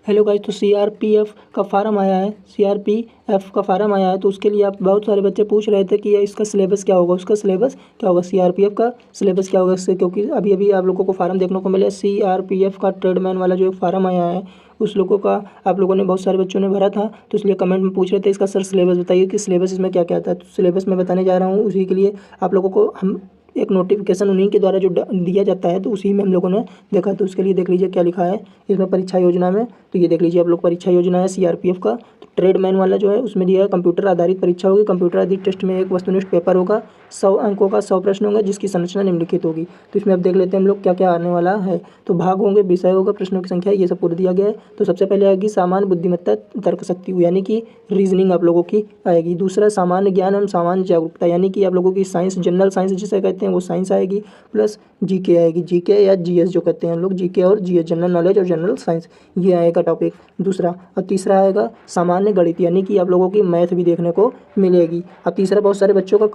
Hello guys, तो CRPF का farm आया है। सीआरपीएफ का फार्म आया है तो उसके लिए आप बहुत सारे बच्चे पूछ रहे थे कि ये इसका सिलेबस क्या होगा, उसका सिलेबस क्या होगा, सीआरपीएफ का सिलेबस क्या होगा इससे, क्योंकि अभी अभी आप लोगों को फार्म देखने को मिला सीआरपीएफ का ट्रेडमैन वाला जो फार्म आया है उस लोगों का आप लोगों ने बहुत सारे बच्चों ने भरा था, तो इसलिए कमेंट में पूछ रहे थे इसका सर सिलेबस बताइए कि सिलेबस इसमें क्या क्या आता है। तो सिलेबस मैं बताने जा रहा हूँ, उसी के लिए आप लोगों को हम एक नोटिफिकेशन उन्हीं के द्वारा जो दिया जाता है तो उसी में हम लोगों ने देखा। तो उसके लिए देख लीजिए क्या लिखा है इसमें परीक्षा योजना में। तो ये देख लीजिए आप लोग, परीक्षा योजना है सीआरपीएफ का। तो ट्रेडमैन वाला जो है उसमें दिया है कंप्यूटर आधारित परीक्षा होगी। कंप्यूटर आधारित टेस्ट में एक वस्तुनिष्ठ पेपर होगा, 100 अंकों का 100 प्रश्न होंगे जिसकी संरचना निम्नलिखित होगी। तो इसमें अब देख लेते हैं हम लोग क्या क्या आने वाला है। तो भाग होंगे, विषय होगा, प्रश्नों की संख्या, ये सब पूरा दिया गया है। तो सबसे पहले आएगी सामान्य बुद्धिमत्ता तर्क शक्ति यानी कि रीजनिंग आप लोगों की आएगी। दूसरा सामान्य ज्ञान एवं सामान्य जागरूकता यानी कि आप लोगों की साइंस, जनरल साइंस जिसे कहते हैं वो साइंस आएगी। प्लस जीके आएगी, जीके या जीएस जो कहते हैं हम लोग, जीके और जीएस जनरल नॉलेज और जनरल साइंस, ये आएगा टॉपिक दूसरा। और तीसरा आएगा सामान्य गणित यानी कि आप लोगों की मैथ भी देखने को मिलेगी। अब तीसरा बहुत सारे बच्चों का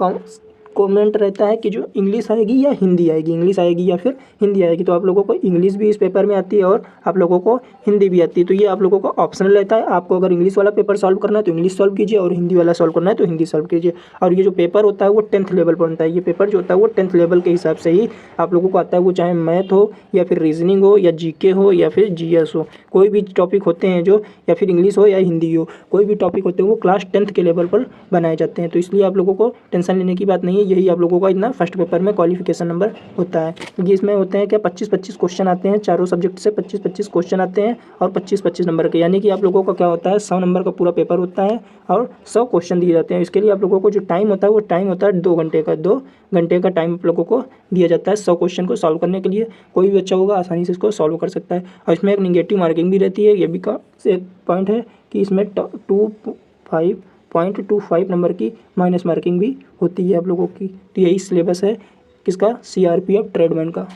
कमेंट रहता है कि जो इंग्लिश आएगी या हिंदी आएगी, इंग्लिश आएगी या फिर हिंदी आएगी। तो आप लोगों को इंग्लिश भी इस पेपर में आती है और आप लोगों को हिंदी भी आती है। तो ये आप लोगों को ऑप्शनल रहता है, आपको अगर इंग्लिश वाला पेपर सॉल्व करना है तो इंग्लिश सॉल्व कीजिए और हिंदी वाला सॉल्व करना है तो हिंदी सॉल्व कीजिए। और ये जो पेपर होता है वो 10th लेवल पर बनता है। ये पेपर जो होता है वो 10th लेवल के हिसाब से ही आप लोगों को आता है, वो चाहे मैथ हो या फिर रीजनिंग हो या जीके हो या फिर जीएस हो, कोई भी टॉपिक होते हैं जो, या फिर इंग्लिश हो या हिंदी हो, कोई भी टॉपिक होते हैं वो क्लास 10th के लेवल पर बनाए जाते हैं। तो इसलिए आप लोगों को टेंशन लेने की बात नहीं है, यही आप लोगों का इतना फर्स्ट पेपर में क्वालिफिकेशन नंबर होता है। क्योंकि इसमें होते हैं क्या 25-25 क्वेश्चन आते हैं, चारों सब्जेक्ट से 25-25 क्वेश्चन आते हैं और 25-25 नंबर के, यानी कि आप लोगों का क्या होता है 100 नंबर का पूरा पेपर होता है और 100 क्वेश्चन दिए जाते हैं। इसके लिए आप लोगों को जो टाइम होता है वो टाइम होता है 2 घंटे का। 2 घंटे का टाइम आप लोगों को दिया जाता है 100 क्वेश्चन को सॉल्व करने के लिए। कोई भी बच्चा होगा आसानी से इसको सॉल्व कर सकता है। और इसमें एक निगेटिव मार्किंग भी रहती है, ये भी का एक पॉइंट है कि इसमें 2.25 नंबर की माइनस मार्किंग भी होती है आप लोगों की। तो यही सिलेबस है किसका, सीआरपीएफ ट्रेडमैन का।